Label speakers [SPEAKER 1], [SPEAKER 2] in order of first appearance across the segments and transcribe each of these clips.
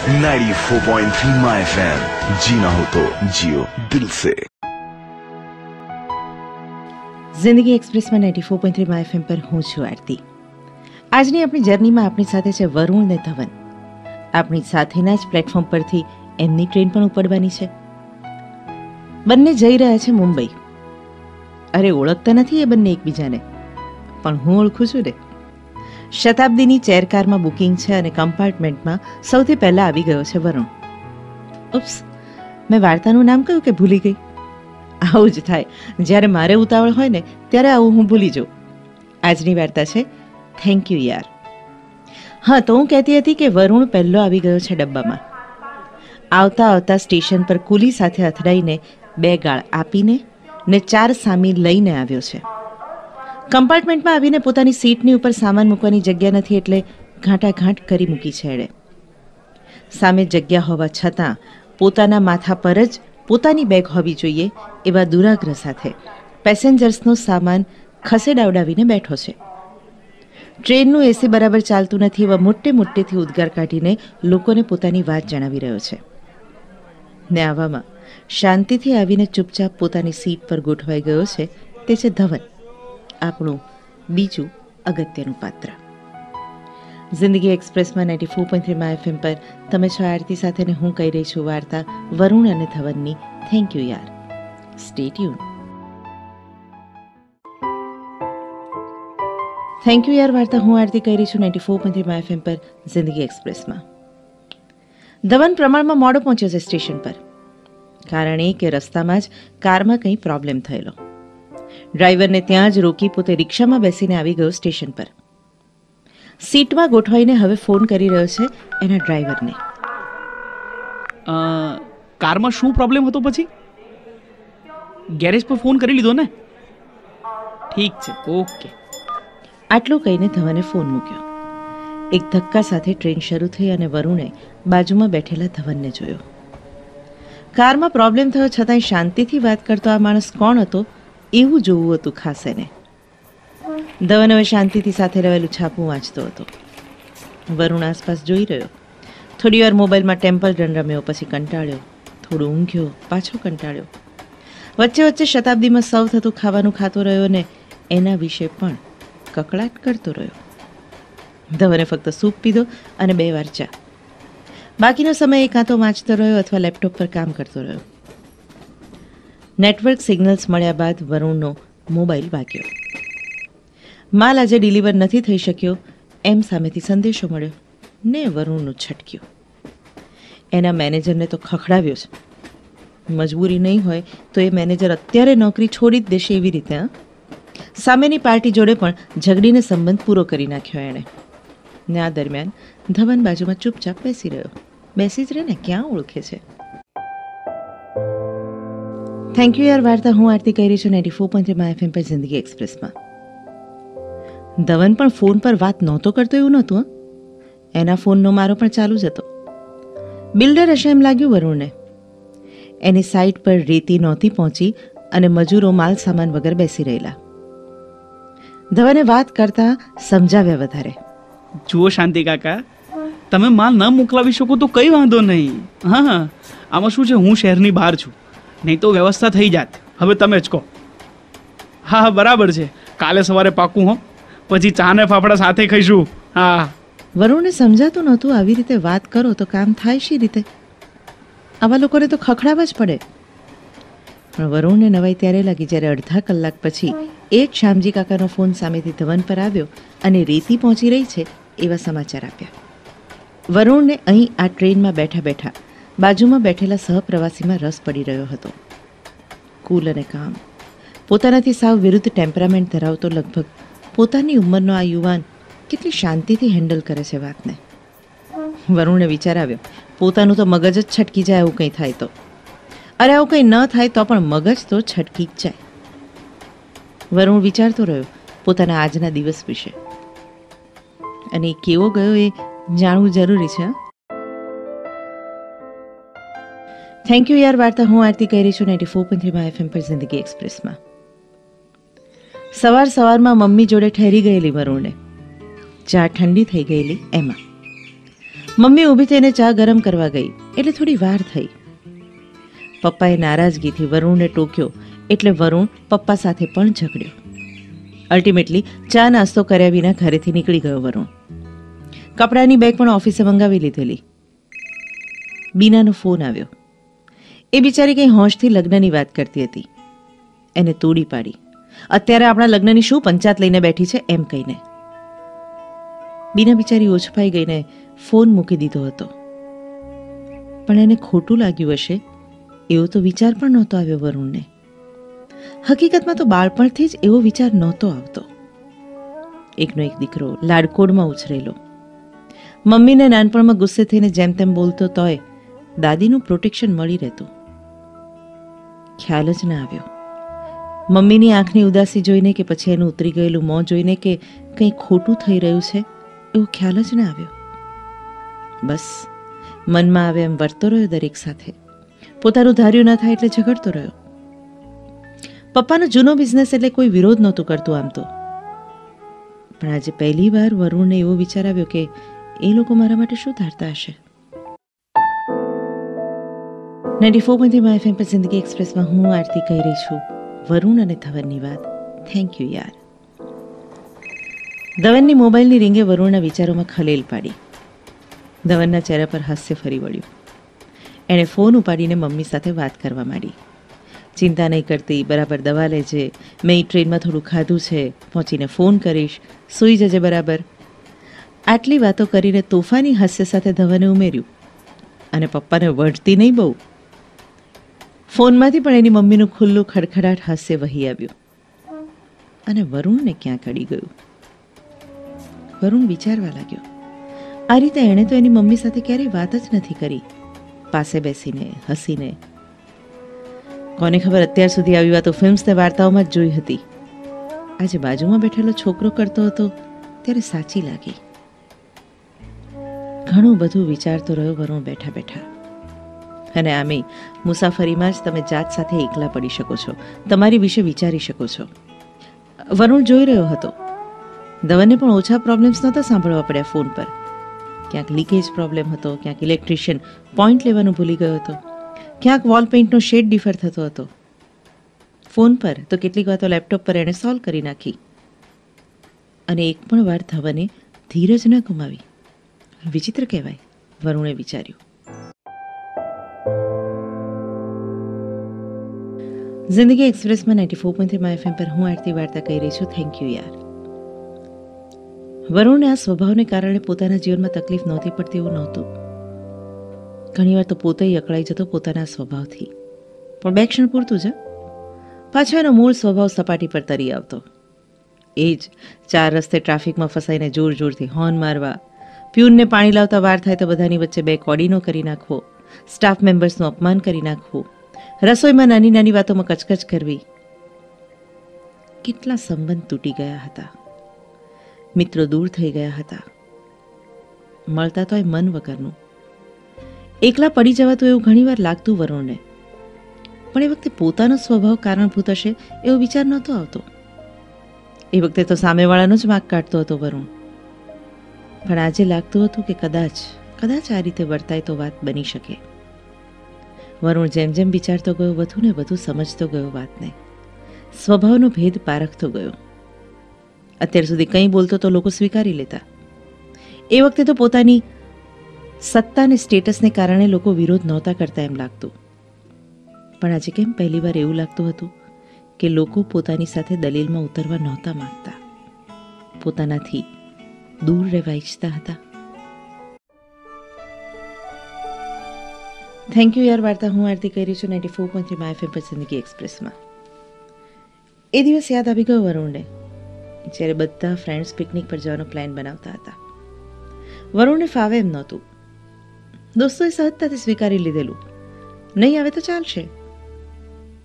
[SPEAKER 1] 94.3 my FM, जीना हो तो जियो दिल से।
[SPEAKER 2] જિંદગી એક્સપ્રેસમાં 94.3 માય એફએમ પર હું છું આરતી. આજની આપણી જર્નીમાં આપણી સાથે છે વરુણ ને ધવન. આપણી સાથેના જ પ્લેટફોર્મ પરથી એમની ટ્રેન પણ ઉપડવાની છે. બંને જઈ રહ્યા છે મુંબઈ. અરે ઓળખતા નથી એ બંને એકબીજાને, પણ હું ઓળખું છું ને. શતાબ્દીની ચેરકારમાં બુકિંગ છે અને કમ્પાર્ટમેન્ટમાં સૌથી પહેલા આવી ગયો છે વરુણ. ઉપ્સ, મેં વાર્તાનું નામ કહ્યું કે ભૂલી ગઈ? આવું જ થાય જ્યારે મારે ઉતાવળ હોય ને ત્યારે આવું હું ભૂલી જાઉં. આજની વાર્તા છે થેન્ક યુ યાર. હા, તો હું કહેતી હતી કે વરુણ પહેલો આવી ગયો છે ડબ્બામાં. આવતા આવતા સ્ટેશન પર કુલી સાથે અથડાઈને 2 ગાળ આપીને ને 4 સામી લઈને આવ્યો છે. કમ્પાર્ટમેન્ટમાં આવીને પોતાની સીટની ઉપર સામાન મૂકવાની જગ્યા નથી એટલે ઘાંટાઘાંટ કરી મૂકી છે એણે. સામે જગ્યા હોવા છતાં પોતાના માથા પર જ પોતાની બેગ હોવી જોઈએ એવા દુરાગ્રહ સાથે પેસેન્જર્સનો સામાન ખસેડાવડાવીને બેઠો છે. ટ્રેનનું એસી બરાબર ચાલતું નથી એવા મોટેથી ઉદ્ગાર કાઢીને લોકોને પોતાની વાત જણાવી રહ્યો છે. ને આવામાં શાંતિથી આવીને ચૂપચાપ પોતાની સીટ પર ગોઠવાઈ ગયો છે તે છે ધવન, આપણું બીજું અગત્યનું પાત્ર. જિંદગી એક્સપ્રેસમાં 94.3 માય એફએમ પર તમે છો આરતી સાથે ને હું કહી રહી છું વાર્તા વરુણ અને ધવનની થેન્ક યુ યાર. Stay tune. થેન્ક યુ યાર વાર્તા હું આરતી કહી રહી છું 94.3 માય એફએમ પર જિંદગી એક્સપ્રેસમાં. ધવન પ્રમાણમાં મોડો પહોંચ્યો છે સ્ટેશન પર. કારણ એ કે રસ્તામાં જ કારમાં કંઈ પ્રોબ્લેમ થયેલો. ડ્રાઈવરને ત્યાં જ રોકી પોતે રિક્ષામાં બેસીને આવી ગયો સ્ટેશન પર. સીટમાં ગોઠવાઈને હવે ફોન કરી રહ્યો છે એના ડ્રાઈવરને.
[SPEAKER 3] કારમાં શું પ્રોબ્લેમ હતો? પછી ગેરેજ પર ફોન કરી લીધો ને? ઠીક છે, ઓકે.
[SPEAKER 2] આટલું કહીને ધવને ફોન મૂક્યો. એક ધક્કા સાથે ટ્રેન શરૂ થઈ અને વરુણે બાજુમાં બેઠેલા ધવનને જોયો. કારમાં પ્રોબ્લેમ થયો છતાંય શાંતિથી વાત કરતો આ માણસ કોણ હતો એવું જોવું હતું ખાસ એને. ધવન હવે શાંતિથી સાથે રહેલું છાપું વાંચતો હતો. વરુણ આસપાસ જોઈ રહ્યો. થોડી વાર મોબાઈલમાં ટેમ્પલ રન રમ્યો, પછી કંટાળ્યો, થોડું ઊંઘ્યો, પાછો કંટાળ્યો. વચ્ચે શતાબ્દીમાં સર્વ થતું ખાવાનું ખાતો રહ્યો ને એના વિશે પણ કકળાટ કરતો રહ્યો. ધવને ફક્ત સૂપ પીધો અને 2 વાર ચા. બાકીનો સમય એ કાં તો વાંચતો રહ્યો અથવા લેપટોપ પર કામ કરતો રહ્યો. નેટવર્ક સિગ્નલ્સ મળ્યા બાદ વરુણનો મોબાઈલ વાગ્યો. માલ આજે ડિલિવર નથી થઈ શક્યો એમ સામેથી સંદેશો મળ્યો ને વરુણનું છટક્યું. એના મેનેજરને તો ખખડાવ્યો છે. મજબૂરી નહીં હોય તો એ મેનેજર અત્યારે નોકરી છોડી જ દેશે એવી રીતે. સામેની પાર્ટી જોડે પણ ઝઘડીને સંબંધ પૂરો કરી નાખ્યો એણે. ને આ દરમિયાન ધવન બાજુમાં ચૂપચાપ બેસી રહ્યો. બેસી જ રહે ને, ક્યાં ઓળખે છે. થેન્ક યુ યાર વાર્તા હું આરતી કહી રહી છું 94.3 માય એફએમ પર જિંદગી એક્સપ્રેસમાં. ધવન પણ ફોન પર વાત નહોતો કરતો એવું નહોતું. એના ફોનનો મારો પણ ચાલુ જ હતો. બિલ્ડર હશે એમ લાગ્યું વરુણને. એની સાઈડ પર રેતી નહોતી પહોંચી અને મજૂરો માલ સામાન વગર બેસી રહેલા. ધવને વાત કરતા સમજાવ્યા વધારે.
[SPEAKER 3] જુઓ શાંતિ કાકા, તમે માલ ન મોકલાવી શકો તો કંઈ વાંધો નહીં. હા, આમાં શું છે, હું શહેરની બહાર છું, નહીં તો વ્યવસ્થા થઈ જાત. હવે તમે જ કહો. હા, બરાબર છે, કાલે સવારે પાકું હો, પછી ચા ને ફાફડા સાથે ખાઈશું. હા.
[SPEAKER 2] વરુણને સમજાતું નહોતું આવી રીતે વાત કરો તો કામ થાય શી રીતે. આવા લોકોને તો ખખડાવા જ પડે. પણ વરુણને નવાઈ ત્યારે લાગી જ્યારે અડધા કલાક પછી એક શ્યામજી કાકાનો ફોન સામેથી ધવન પર આવ્યો અને રેતી પહોંચી રહી છે એવા સમાચાર આપ્યા. વરુણને અહીં આ ટ્રેનમાં બેઠા બેઠા બાજુમાં બેઠેલા સહપ્રવાસીમાં રસ પડી રહ્યો હતો. કુલ અને કામ, પોતાનાથી સાવ વિરુદ્ધ ટેમ્પરામેન્ટ ધરાવતો લગભગ પોતાની ઉંમરનો આ યુવાન કેટલી શાંતિથી હેન્ડલ કરે છે વાતને. વરુણને વિચાર આવ્યો, પોતાનું તો મગજ જ છટકી જાય એવું કંઈ થાય તો. અરે આવું કંઈ ન થાય તો પણ મગજ તો છટકી જ જાય. વરુણ વિચારતો રહ્યો પોતાના આજના દિવસ વિશે. અને એ કેવો ગયો એ જાણવું જરૂરી છે. થેન્ક યુ યાર વાર્તા હું આરતી કહી રહી છું 94.3 માય એફએમ પર જિંદગી એક્સપ્રેસમાં. સવારમાં મમ્મી જોડે ઠહેરી ગયેલી વરુણને. ચા ઠંડી થઈ ગયેલી એમાં. મમ્મી ઊભી થઈને ચા ગરમ કરવા ગઈ એટલે થોડી વાર થઈ. પપ્પાએ નારાજગીથી વરુણને ટોક્યો એટલે વરુણ પપ્પા સાથે પણ ઝઘડ્યો. અલ્ટિમેટલી ચા નાસ્તો કર્યા વિના ઘરેથી નીકળી ગયો વરુણ. કપડાની બેગ પણ ઓફિસે મંગાવી લીધેલી. બીનાનો ફોન આવ્યો. એ બિચારી કંઈ હોંશથી લગ્નની વાત કરતી હતી. એને તોડી પાડી. અત્યારે આપણા લગ્નની શું પંચાત લઈને બેઠી છે એમ કહીને. બીના બિચારી ઓછપાઈ ગઈને ફોન મૂકી દીધો હતો. પણ એને ખોટું લાગ્યું હશે એવો તો વિચાર પણ નહોતો આવ્યો વરુણને. હકીકતમાં તો બાળપણથી જ એવો વિચાર નહોતો આવતો. એકનો એક દીકરો લાડકોડમાં ઉછરેલો, મમ્મીને નાનપણમાં ગુસ્સે થઈને જેમ તેમ બોલતો તોય દાદીનું પ્રોટેક્શન મળી રહેતું. ખ્યાલ જ ના આવ્યો. મમ્મીની આંખની ઉદાસી જોઈને કે પછી એનું ઉતરી ગયેલું મોં જોઈને કે કંઈ ખોટું થઈ રહ્યું છે એવો ખ્યાલ જ ના આવ્યો. બસ મનમાં આવે એમ વર્તો રહ્યો દરેક સાથે. પોતાનું ધાર્યું ન થાય એટલે ઝઘડતો રહ્યો. પપ્પાનો જૂનો બિઝનેસ એટલે કોઈ વિરોધ નહોતું કરતું આમ તો. પણ આજે પહેલી વાર વરુણને એવો વિચાર આવ્યો કે એ લોકો મારા માટે શું ધારતા હશે. 94.3 FM પર જિંદગી એક્સપ્રેસમાં હું આરતી કહી રહી છું વરુણ અને ધવનની વાત. થેન્ક યુ યાર. ધવનની મોબાઈલની રીંગે વરુણના વિચારોમાં ખલેલ પાડી. ધવનના ચહેરા પર હાસ્ય ફરી વળ્યું. એણે ફોન ઉપાડીને મમ્મી સાથે વાત કરવા માંડી. ચિંતા નહીં કરતી, બરાબર દવા લેજે, મેં ટ્રેનમાં થોડું ખાધું છે, પહોંચીને ફોન કરીશ, સૂઈ જજે બરાબર. આટલી વાતો કરીને તોફાની હાસ્ય સાથે ધવને ઉમેર્યું. અને પપ્પાને વઢતી નહીં બહુ. ફોનમાંથી પણ એની મમ્મીનું ખુલ્લું ખડખડાટ હાસ્ય વહી આવ્યું. અને વરુણને ક્યાં કડી ગયું. વરુણ વિચારવા લાગ્યો. આ રીતે એણે તો એની મમ્મી સાથે ક્યારેય વાત જ નથી કરી, પાસે બેસીને હસીને. કોને ખબર અત્યાર સુધી આવી વાતો ફિલ્મ્સ ને વાર્તાઓમાં જ જોઈ હતી. આજે બાજુમાં બેઠેલો છોકરો કરતો હતો ત્યારે સાચી લાગી. ઘણું બધું વિચારતો રહ્યો વરુણ બેઠા બેઠા. અને આમે મુસાફરીમાં જ તમે જાત સાથે એકલા પડી શકો છો, તમારી વિશે વિચારી શકો છો. વરુણ જોઈ રહ્યો હતો. ધવનને પણ ઓછા પ્રોબ્લેમ્સ નહોતા સાંભળવા પડ્યા ફોન પર. ક્યાંક લીકેજ પ્રોબ્લેમ હતો, ક્યાંક ઇલેક્ટ્રિશિયન પોઈન્ટ લેવાનું ભૂલી ગયો હતો, ક્યાંક વોલ પેઇન્ટનો શેડ ડિફર થતો હતો. ફોન પર તો કેટલીક વાતો લેપટોપ પર એણે સોલ્વ કરી નાખી. અને એક પણ વાર ધવને ધીરજ ન ગુમાવી. વિચિત્ર કહેવાય, વરુણે વિચાર્યું. જિંદગી એક્સપ્રેસમાં 94.3 FM પર હું આરતી વાર્તા કહી રહી છું. થેન્ક યુ યાર. વરુણને આ સ્વભાવને કારણે પોતાના જીવનમાં તકલીફ નહોતી પડતી એવું નહોતું. ઘણીવાર તો પોતે અકળાઈ જતો પોતાના સ્વભાવથી. પણ 2 ક્ષણ પૂરતું જ. પાછો એનો મૂળ સ્વભાવ સપાટી પર તરી આવતો. એ જ 4 રસ્તે ટ્રાફિકમાં ફસાઈને જોર જોરથી હોર્ન મારવા, પ્યુનને પાણી લાવતા વાર થાય તો બધાની વચ્ચે 2 કોડીનો કરી નાખવો, સ્ટાફ મેમ્બર્સનું અપમાન કરી નાખવું, રસોઈમાં નાની નાની વાતોમાં કચકચ કરવી. કેટલા સંબંધ તૂટી ગયા હતા, મિત્રો દૂર થઈ ગયા હતા. મળતા તોય મન વગરનું. એકલા પડી જવાતું એવું ઘણીવાર લાગતું વરુણને. પણ એ વખતે પોતાનો સ્વભાવ કારણભૂત હશે એવો વિચાર નહોતો આવતો. એ વખતે તો સામેવાળાનો જ વાંક કાઢતો હતો વરુણ. પણ આજે લાગતું હતું કે કદાચ આ રીતે વર્તાય તો વાત બની શકે. વરુણ જેમ જેમ વિચારતો ગયો વધુ ને વધુ સમજતો ગયો વાતને. સ્વભાવનો ભેદ પારખતો ગયો. અત્યાર સુધી કંઈ બોલતો તો લોકો સ્વીકારી લેતા. એ વખતે તો પોતાની સત્તા અને સ્ટેટસને કારણે લોકો વિરોધ નહોતા કરતા એમ લાગતું. પણ આજે કેમ પહેલીવાર એવું લાગતું હતું કે લોકો પોતાની સાથે દલીલમાં ઉતરવા નહોતા માંગતા, પોતાનાથી દૂર રહેવા ઈચ્છતા હતા. થેન્ક યુ યાર વાર્તા હું આરતી કરી છું 94.3 FM પર જિંદગી એક્સપ્રેસમાં. એ દિવસ યાદ આવી ગયો વરુણને જ્યારે બધા ફ્રેન્ડ્સ પિકનિક પર જવાનો પ્લાન બનાવતા હતા. વરુણને ફાવે એમ નહોતું. દોસ્તોએ સહજતાથી સ્વીકારી લીધેલું, નહીં આવે તો ચાલશે.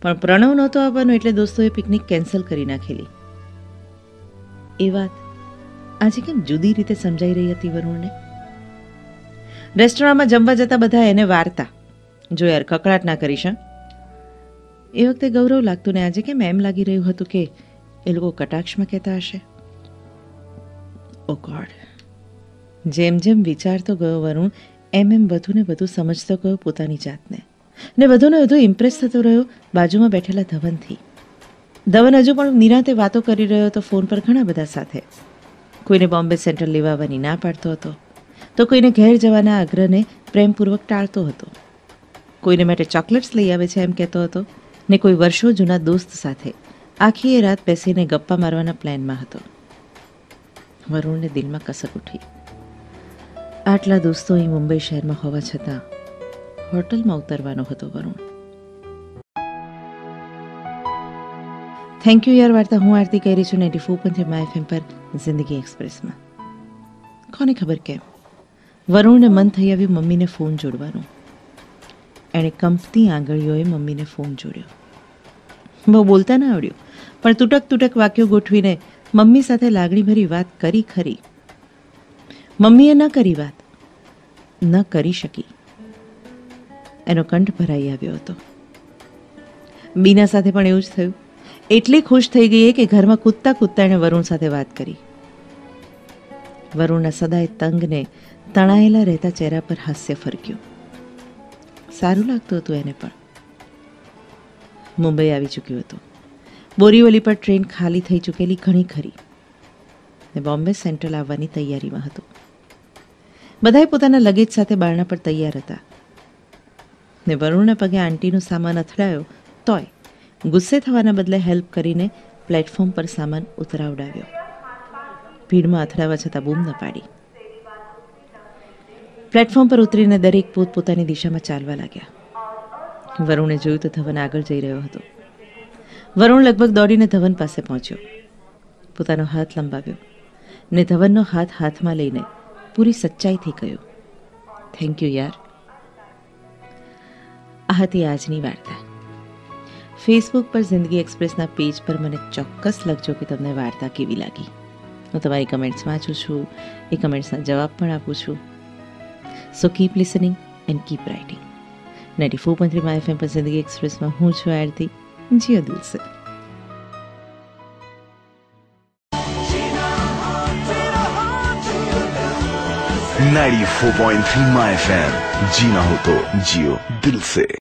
[SPEAKER 2] પણ પ્રણવ નહોતો આવવાનો એટલે દોસ્તોએ પિકનિક કેન્સલ કરી નાખેલી. એ વાત આજે કેમ જુદી રીતે સમજાઈ રહી હતી વરુણને. રેસ્ટોરન્ટમાં જમવા જતા બધા એને વારતા, જો યાર કકળાટ ના કરીશ. એ વખતે ગૌરવ લાગતું ને આજે કેમ એમ લાગી રહ્યું હતું કે એ લોકો કટાક્ષમાં કહેતા હશે. ઓ ગોડ. જેમ જેમ વિચારતો ગયો વરુણ એમ વધુ ને વધુ સમજતો ગયો પોતાની જાતને, ને વધુને વધુ ઇમ્પ્રેસ થતો રહ્યો બાજુમાં બેઠેલા ધવનથી. ધવન હજુ પણ નિરાંતે વાતો કરી રહ્યો હતો ફોન પર ઘણા બધા સાથે. કોઈને બોમ્બે સેન્ટ્રલ લેવા આવવાની ના પાડતો હતો, તો કોઈને ઘેર જવાના આગ્રહને પ્રેમપૂર્વક ટાળતો હતો. કોઈને માટે ચોકલેટ્સ લઈ આવે છે એમ કહેતો હતો, ને કોઈ વર્ષો જૂના દોસ્ત સાથે આખી એ રાત બેસીને ગપ્પા મારવાના પ્લાનમાં હતો. વરુણને દિલમાં કસક ઉઠી. આટલા દોસ્તો અહીં મુંબઈ શહેરમાં હોવા છતાં હોટલમાં ઉતરવાનો હતો વરુણ. થેન્ક યુ યાર વાર્તા હું આરતી કહી રહી છું 94.3 માય એફએમ પર જિંદગી એક્સપ્રેસમાં. કોને ખબર કેમ વરુણને મન થઈ આવ્યું મમ્મીને ફોન જોડવાનું. એણે કંપતી આંગળીઓએ મમ્મીને ફોન જોડ્યો. બહુ બોલતા ના આવડ્યું, પણ તૂટક વાક્યો ગોઠવીને મમ્મી સાથે લાગણીભરી વાત કરી ખરી. મમ્મીએ ન કરી વાત, ન કરી શકી. એનો કંઠ ભરાઈ આવ્યો હતો. બીના સાથે પણ એવું જ થયું. એટલી ખુશ થઈ ગઈ કે ઘરમાં કૂદતા એણે વરુણ સાથે વાત કરી. વરુણના સદાય તંગને તણાયેલા રહેતા ચહેરા પર હાસ્ય ફરક્યું. સારું લાગતું હતું એને પણ. મુંબઈ આવી ચૂક્યું હતું. બોરીવલી પર ટ્રેન ખાલી થઈ ચૂકેલી ઘણી ખરી, ને બોમ્બે સેન્ટ્રલ આવવાની તૈયારીમાં હતું. બધાએ પોતાના લગેજ સાથે બારણા પર તૈયાર હતા, ને વરુણના પગે આંટીનો સામાન અથડાયો તોય ગુસ્સે થવાના બદલે હેલ્પ કરીને પ્લેટફોર્મ પર સામાન ઉતરાવડાવ્યો. ભીડમાં અથડાવા છતાં બૂમ ન પાડી. પ્લેટફોર્મ પર ઉતરીને દરેક પોતપોતાની દિશામાં ચાલવા લાગ્યા. વરુણે જોયું તો ધવન આગળ જઈ રહ્યો હતો. વરુણ લગભગ દોડીને ધવન પાસે પહોંચ્યો, પોતાનો હાથ લંબાવ્યો ને ધવનનો હાથ હાથમાં લઈને પૂરી સચ્ચાઈથી કહ્યું, થેન્ક યુ યાર. આ હતી આજની વાર્તા. ફેસબુક પર જિંદગી એક્સપ્રેસના પેજ પર મને ચોક્કસ લખજો કે તમને વાર્તા કેવી લાગી. હું તમારી કમેન્ટ્સ વાંચું છું, એ કમેન્ટ્સના જવાબ પણ આપું છું. સો keep listening and keep writing. 94.3 my FM પર જિંદગી એક્સપ્રેસમાં હું છું આરતી. જીઓ દિલ સે.
[SPEAKER 1] नाइडी 4.3 माय एफएम, जीना हो तो जियो दिल से.